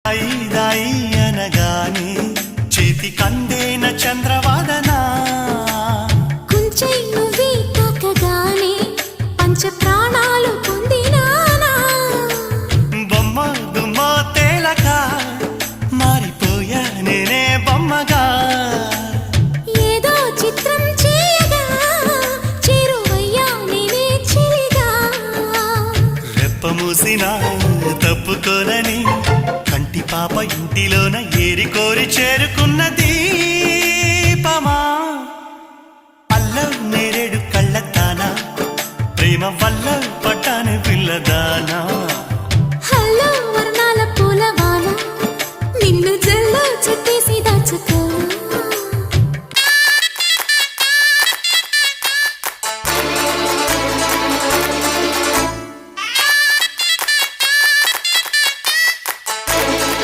దాయి అనగానే చేతి కందేన చంద్రవాదన కుంచె నువ్వే తాకగానే పంచ ప్రాణాలు పొందినానా బొమ్మ దుమ్మ తేలక మారిపోయా నేనే బొమ్మగా ఏదో చిత్రం చేయగా చేరువయ్యా నేనే చిలిగా రెప్ప మూసిన తప్పుకోనని కంటి పాప ఇంటిలోన ఏరి కోరి చేరుకున్న దీపమా అల్లం నేరేడు కళ్ళతానా ప్రేమ వల్ల పట్టాను పిల్లదానా